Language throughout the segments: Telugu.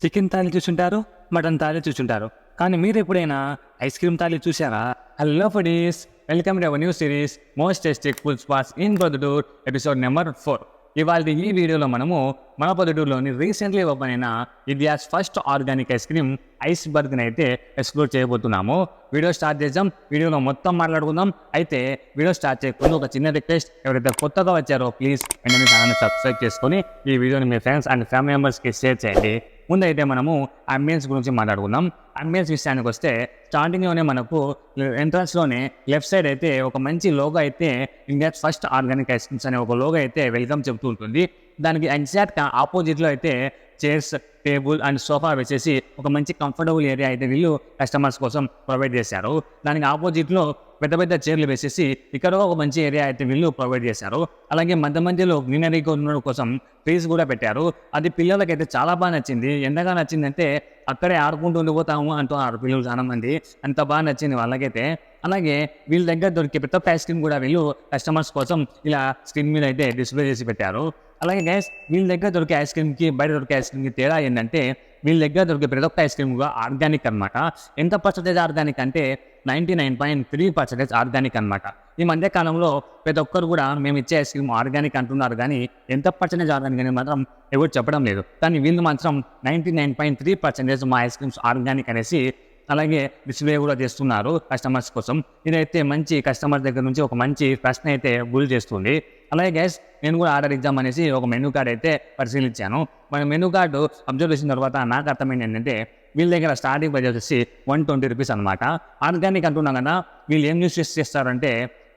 చికెన్ థాలీ చూసుంటారు, మటన్ థాలీ చూసుంటారు. కానీ మీరు ఎప్పుడైనా ఐస్ క్రీమ్ థాలీ చూసారా? Hello foodies, welcome to our new series most tasty food spots in Proddatur episode number 4. ఇవాళ ఈ వీడియోలో మనము మన ప్రొద్దటూరులోని రీసెంట్లీ ఓపెన్ అయిన India's first organic ice cream ఐస్బర్గ్ని అయితే ఎక్స్ప్లోర్ చేయబోతున్నాము. వీడియో స్టార్ట్ చేద్దాం. వీడియోలో మొత్తం మాట్లాడుకుందాం. అయితే వీడియో స్టార్ట్ చేయకుండా ఒక చిన్న రిక్వెస్ట్, ఎవరైతే కొత్తగా వచ్చారో ప్లీజ్ వెంటనే ఛానల్ని సబ్స్క్రైబ్ చేసుకొని ఈ వీడియోని మీ ఫ్రెండ్స్ అండ్ ఫ్యామిలీ మెంబర్స్కి షేర్ చేయండి. ముందైతే మనము అంబియన్స్ గురించి మాట్లాడుకుందాం. అంబియన్స్ విషయానికి వస్తే స్టార్టింగ్లోనే మనకు ఎంట్రన్స్లోనే లెఫ్ట్ సైడ్ అయితే ఒక మంచి లోగో అయితే India's first organic ice creams అనే ఒక లోగో అయితే వెల్కమ్ చెప్తూ ఉంటుంది. దానికి ఎగ్జాక్ట్ ఆపోజిట్లో అయితే చైర్స్, టేబుల్ అండ్ సోఫా వేసేసి ఒక మంచి కంఫర్టబుల్ ఏరియా అయితే వీళ్ళు కస్టమర్స్ కోసం ప్రొవైడ్ చేశారు. దానికి ఆపోజిట్లో పెద్ద పెద్ద చైర్లు వేసేసి ఇక్కడ ఒక మంచి ఏరియా అయితే వీళ్ళు ప్రొవైడ్ చేశారు. అలాగే మధ్య మధ్యలో గ్రీనరీ కోసం ట్రీస్ కూడా పెట్టారు. అది పిల్లలకైతే చాలా బాగా నచ్చింది. ఎంతగా నచ్చిందంటే అక్కడే ఆడుకుంటూ ఉండిపోతాము అంటున్నారు పిల్లలు చాలా మంది. అంత బాగా నచ్చింది వాళ్ళకైతే. అలాగే వీళ్ళ దగ్గర దొరికే ప్రతి ఒక్క ఐస్ క్రీమ్ కూడా వీళ్ళు కస్టమర్స్ కోసం ఇలా స్క్రీన్ మీద అయితే డిస్ప్లే చేసి పెట్టారు. అలాగే గైస్, వీళ్ళ దగ్గర దొరికే ఐస్ క్రీమ్కి బయట దొరికే ఐస్ క్రీమ్కి తేడా ఏంటంటే వీళ్ళ దగ్గర దొరికే ప్రతి ఒక్క ఐస్ క్రీమ్ కూడా ఆర్గానిక్ అనమాట. ఎంత పర్సెంటేజ్ ఆర్గానిక్ అంటే 99.3% ఆర్గానిక్ అనమాట. ఈ మధ్య కాలంలో ప్రతి ఒక్కరు కూడా మేము ఇచ్చే ఐస్ క్రీమ్ ఆర్గానిక్ అంటున్నారు, కానీ ఎంత పర్సెంటేజ్ ఆర్గానిక్ అనేది మాత్రం ఎవరు చెప్పడం లేదు. కానీ వీళ్ళు మాత్రం 99.3% మా ఐస్ క్రీమ్స్ ఆర్గానిక్ అనేసి అలాగే డిస్ప్లే కూడా చేస్తున్నారు కస్టమర్స్ కోసం. ఇదైతే మంచి కస్టమర్ దగ్గర నుంచి ఒక మంచి ప్రశ్న అయితే గురి చేస్తుంది. అలాగే గైస్, నేను కూడా ఆర్డర్ ఇద్దామనేసి ఒక మెనూ కార్డ్ అయితే పరిశీలించాను. మన మెనూ కార్డు అబ్జర్వ్ చేసిన తర్వాత నాకు అర్థమైంది ఏంటంటే వీళ్ళ దగ్గర స్టార్టింగ్ ప్రైస్ వచ్చేసి 120 రూపీస్ అనమాట. ఆర్గానిక్ అంటున్నాం కదా, వీళ్ళు ఏం యూస్ చేస్తారంటే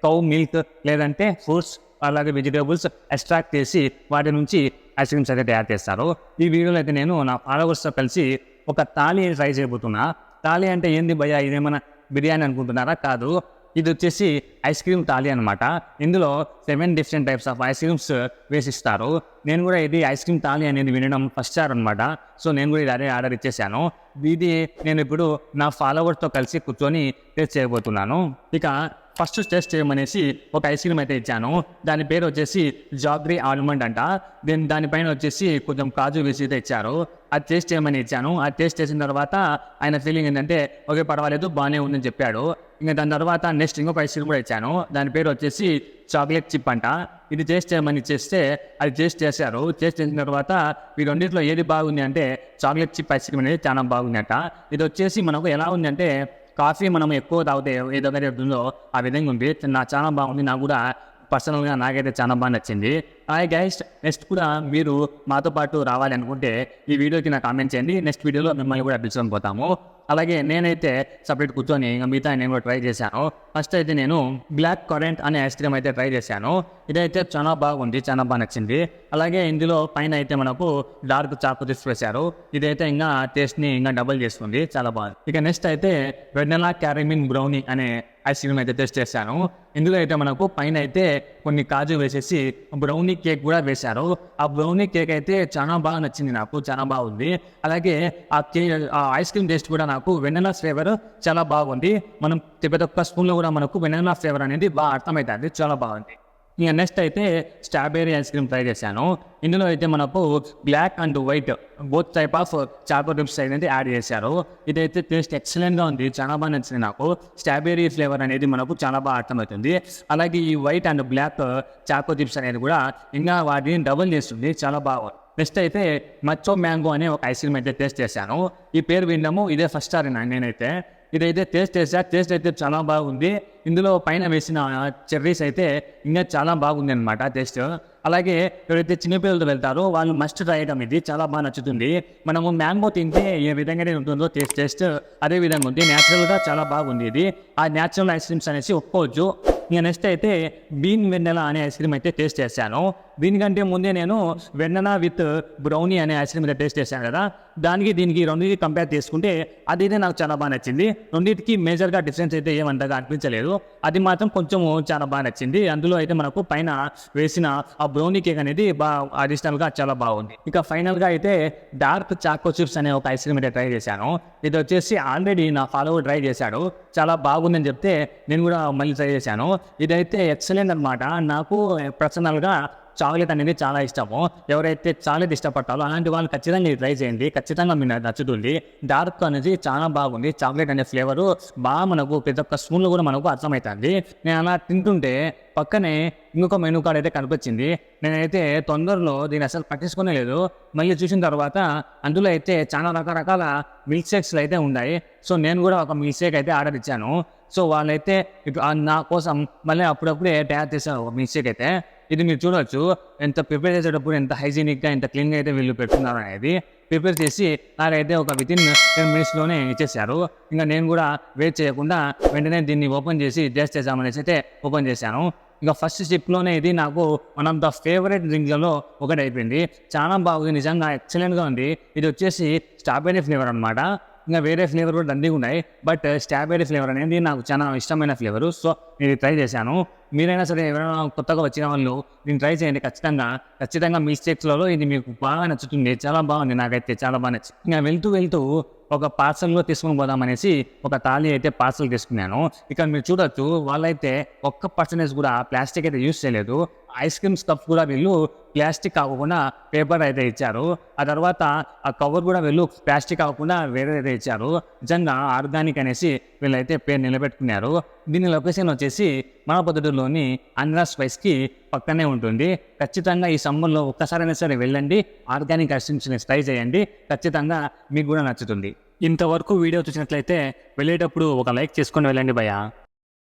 కౌ మిల్క్ లేదంటే ఫ్రూట్స్ అలాగే వెజిటేబుల్స్ ఎక్స్ట్రాక్ట్ చేసి వాటి నుంచి ఐస్ క్రీమ్స్ అయితే తయారు చేస్తారు. ఈ వీడియోలో అయితే నేను నా ఫాలోవర్స్తో కలిసి ఒక థాలీ ట్రై చేయబోతున్నా. థాలీ అంటే ఏంది భయ్యా, ఇదేమైనా బిర్యానీ అనుకుంటున్నారా? కాదు, ఇది వచ్చేసి ఐస్ క్రీమ్ థాలీ అనమాట. ఇందులో 7 different types of ice creams వేసిస్తారు. నేను కూడా ఇది ఐస్ క్రీమ్ థాలీ అనేది వినడం ఫస్ట్ సార్ అనమాట. సో నేను కూడా ఇది అదే ఆర్డర్ ఇచ్చేసాను. ఇది నేను ఇప్పుడు నా ఫాలోవర్స్తో కలిసి కూర్చొని టేస్ట్ చేయబోతున్నాను. ఇక ఫస్ట్ టేస్ట్ చేయమనేసి ఒక ఐస్ క్రీమ్ అయితే ఇచ్చాను. దాని పేరు వచ్చేసి జాగ్రీ ఆల్మండ్ అంట. దానిపైన వచ్చేసి కొంచెం కాజు వేసి అయితే ఇచ్చారు. అది టేస్ట్ చేయమని ఇచ్చాను. అది టేస్ట్ చేసిన తర్వాత ఆయన ఫీలింగ్ ఏంటంటే ఓకే పర్వాలేదు బాగానే ఉందని చెప్పాడు. ఇంకా దాని తర్వాత నెక్స్ట్ ఇంకొక ఐస్ క్రీమ్ కూడా ఇచ్చాను. దాని పేరు వచ్చేసి చాక్లెట్ చిప్ అంట. ఇది టేస్ట్ చేయమని చేస్తే అది టేస్ట్ చేశారు. టేస్ట్ చేసిన తర్వాత ఈ రెండింటిలో ఏది బాగుంది అంటే చాక్లెట్ చిప్ ఐస్ క్రీమ్ అనేది చాలా బాగుంది అంట. ఇది వచ్చేసి మనకు ఎలా ఉంది అంటే కాఫీ మనం ఎక్కువ తాగితే ఏదైతే ఉంటుందో ఆ విధంగా ఉంది. చాలా బాగుంది. నాకు కూడా పర్సనల్గా నాకైతే చాలా బాగా నచ్చింది. హాయ్ గైస్, నెక్స్ట్ కూడా మీరు మాతో పాటు రావాలి అనుకుంటే ఈ వీడియోకి నాకు కామెంట్ చేయండి. నెక్స్ట్ వీడియోలో మిమ్మల్ని కూడా పిలుచుకొని పోతాము. అలాగే నేనైతే సపరేట్ కూర్చొని ఇంకా మిగతా నేను కూడా ట్రై చేశాను. ఫస్ట్ అయితే నేను బ్లాక్ కరెంట్ అనే ఐస్ క్రీమ్ అయితే ట్రై చేశాను. ఇదైతే చాలా బాగుంది, చాలా బాగా నచ్చింది. అలాగే ఇందులో పైన అయితే మనకు డార్క్ చాక్లెట్స్ వేశారు. ఇదైతే ఇంకా టేస్ట్ని ఇంకా డబుల్ చేస్తుంది, చాలా బాగుంది. ఇక నెక్స్ట్ అయితే వెనిలా క్యారమిన్ బ్రౌనీ అనే ఐస్ క్రీమ్ అయితే టేస్ట్ చేశాను. ఇందులో అయితే మనకు పైన అయితే కొన్ని కాజు వేసేసి బ్రౌనీ కేక్ కూడా వేశారు. ఆ బ్రౌనీ కేక్ అయితే చాలా బాగా నచ్చింది, నాకు చాలా బాగుంది. అలాగే ఆ ఐస్ క్రీమ్ టేస్ట్ కూడా నాకు వెనిలా ఫ్లేవర్ చాలా బాగుంది. మనం ప్రతి ఒక్క స్పూన్లో కూడా మనకు వెనిలా ఫ్లేవర్ అనేది బాగా అర్థమవుతుంది, చాలా బాగుంది. ఇంకా నెక్స్ట్ అయితే స్ట్రాబెర్రీ ఐస్ క్రీమ్ ట్రై చేశాను. ఇందులో అయితే మనకు black and white both type of choco dips అయితే యాడ్ చేశారు. ఇదైతే టేస్ట్ ఎక్సలెంట్గా ఉంది, చాలా బాగా నచ్చింది నాకు. స్ట్రాబెర్రీ ఫ్లేవర్ అనేది మనకు చాలా బాగా అర్థమవుతుంది. అలాగే ఈ white and black choco dips అనేది కూడా ఇంకా వాటిని డబుల్ చేస్తుంది, చాలా బాగుంది. నెక్స్ట్ అయితే మచ్చో మ్యాంగో అనే ఒక ఐస్ క్రీమ్ అయితే టేస్ట్ చేశాను. ఈ పేరు విన్నాము, ఇదే ఫస్ట్ సార్ నేనైతే ఇదైతే టేస్ట్ చేసా. టేస్ట్ అయితే చాలా బాగుంది. ఇందులో పైన వేసిన చెర్రీస్ అయితే ఇంకా చాలా బాగుంది అనమాట టేస్ట్. అలాగే ఎవరైతే చిన్నపిల్లలతో వెళ్తారో వాళ్ళు మస్ట్ ట్రై చేయడం, ఇది చాలా బాగా నచ్చుతుంది. మనము మ్యాంగో తింటే ఏ విధంగానే ఉంటుందో టేస్ట్ అదే విధంగా ఉంది. న్యాచురల్గా చాలా బాగుంది. ఇది ఆ న్యాచురల్ ఐస్ క్రీమ్స్ అనేసి ఒప్పుకోవచ్చు. ఇంకా నెక్స్ట్ అయితే బీన్ వెన్నెలా అనే ఐస్ క్రీమ్ అయితే టేస్ట్ చేశాను. దీనికంటే ముందే నేను వెన్నెలా విత్ బ్రౌనీ అనే ఐస్ క్రీమ్ అయితే టేస్ట్ చేశాను కదా, దీనికి రెండింటికి కంపేర్ చేసుకుంటే అదైతే నాకు చాలా బాగా నచ్చింది. రెండింటికి మేజర్గా డిఫరెన్స్ అయితే ఏమంతగా అనిపించలేదు. అది మాత్రం కొంచెం చాలా బాగా నచ్చింది. అందులో అయితే మనకు పైన వేసిన ఆ బ్రౌనీ కేక్ అనేది అడిషనల్గా చాలా బాగుంది. ఇక ఫైనల్గా అయితే డార్క్ చాకో చిప్స్ అనే ఒక ఐస్ క్రీమ్ అయితే ట్రై చేశాను. ఇది వచ్చేసి ఆల్రెడీ నా ఫాలోవర్ ట్రై చేశాడు, చాలా బాగుందని చెప్తే నేను కూడా మళ్ళీ ట్రై చేశాను. ఇదైతే ఎక్సలెంట్ అనమాట. నాకు పర్సనల్గా చాక్లెట్ అనేది చాలా ఇష్టము. ఎవరైతే చాక్లెట్ ఇష్టపడతారో అలాంటి వాళ్ళు ఖచ్చితంగా ఇది ట్రై చేయండి. ఖచ్చితంగా మీకు నచ్చుతుంది. డార్క్ అనేది చాలా బాగుంది. చాక్లెట్ అనే ఫ్లేవరు బాగా మనకు ప్రతి ఒక్క స్పూన్లో కూడా మనకు అర్థమవుతుంది. నేను అలా తింటుంటే పక్కనే ఇంకొక మెనూ కార్డ్ అయితే కనిపించింది. నేనైతే తొందరలో దీన్ని అసలు పట్టించుకునే లేదు. మళ్ళీ చూసిన తర్వాత అందులో అయితే చాలా రకరకాల మిల్క్ షేక్స్లు అయితే ఉన్నాయి. సో నేను కూడా ఒక మిల్క్ షేక్ అయితే ఆర్డర్ ఇచ్చాను. సో వాళ్ళైతే నా కోసం మళ్ళీ అప్పుడప్పుడే తయారు చేశారు ఒక మిల్క్ షేక్ అయితే. ఇది మీరు చూడవచ్చు ఎంత ప్రిపేర్ చేసేటప్పుడు ఎంత హైజీనిక్గా ఎంత క్లీన్గా అయితే వీళ్ళు పెట్టుకున్నారు అనేది. ప్రిపేర్ చేసి నాకైతే ఒక వితిన్ 10 minutesలోనే ఇచ్చేసారు. ఇంకా నేను కూడా వెయిట్ చేయకుండా వెంటనే దీన్ని ఓపెన్ చేసి టేస్ట్ చేద్దామనేసి అయితే ఓపెన్ చేశాను. ఇంకా ఫస్ట్ స్టెప్లోనే ఇది నాకు వన్ ఆఫ్ ద ఫేవరెట్ డ్రింక్లలో ఒకటి అయిపోయింది. చాలా బాగుంది, నిజంగా ఎక్సలెంట్గా ఉంది. ఇది వచ్చేసి స్ట్రాబెర్రీ ఫ్లేవర్ అనమాట. ఇంకా వేరే ఫ్లేవర్ కూడా దండిగా ఉన్నాయి, బట్ స్ట్రాబెర్రీ ఫ్లేవర్ అనేది నాకు చాలా ఇష్టమైన ఫ్లేవరు. సో నేను ట్రై చేశాను. మీరైనా సరే ఎవరైనా కొత్తగా వచ్చిన వాళ్ళు దీన్ని ట్రై చేయండి. ఖచ్చితంగా మీ స్టేక్స్లలో ఇది మీకు బాగా నచ్చుతుంది. చాలా బాగుంది, నాకైతే చాలా బాగా నచ్చింది. ఇంకా వెళ్తూ ఒక పార్సల్లో తీసుకొని పోదామనేసి ఒక తాళి అయితే పార్సల్ తీసుకున్నాను. ఇక్కడ మీరు చూడొచ్చు వాళ్ళైతే ఒక్క పర్సెంటేజ్ కూడా ప్లాస్టిక్ అయితే యూజ్ చేయలేదు. ఐస్ క్రీమ్స్ కప్ కూడా వీళ్ళు ప్లాస్టిక్ కాకుండా పేపర్ అయితే ఇచ్చారు. ఆ తర్వాత ఆ కవర్ కూడా వీళ్ళు ప్లాస్టిక్ కాకుండా వేరే అయితే ఇచ్చారు. నిజంగా ఆర్గానిక్ అనేసి వీళ్ళైతే పేరు నిలబెట్టుకున్నారు. దీని లొకేషన్ వచ్చేసి మన పొద్దుటూరులోని ఆంధ్ర స్పైస్కి పక్కనే ఉంటుంది. ఖచ్చితంగా ఈ సమ్మర్లో ఒక్కసారైనా సరే వెళ్ళండి, ఆర్గానిక్ ఐస్ క్రీమ్స్ని ట్రై చేయండి. ఖచ్చితంగా మీకు కూడా నచ్చుతుంది. ఇంతవరకు వీడియో చూసినట్లయితే వెళ్ళేటప్పుడు ఒక లైక్ చేసుకొని వెళ్ళండి భయ్యా.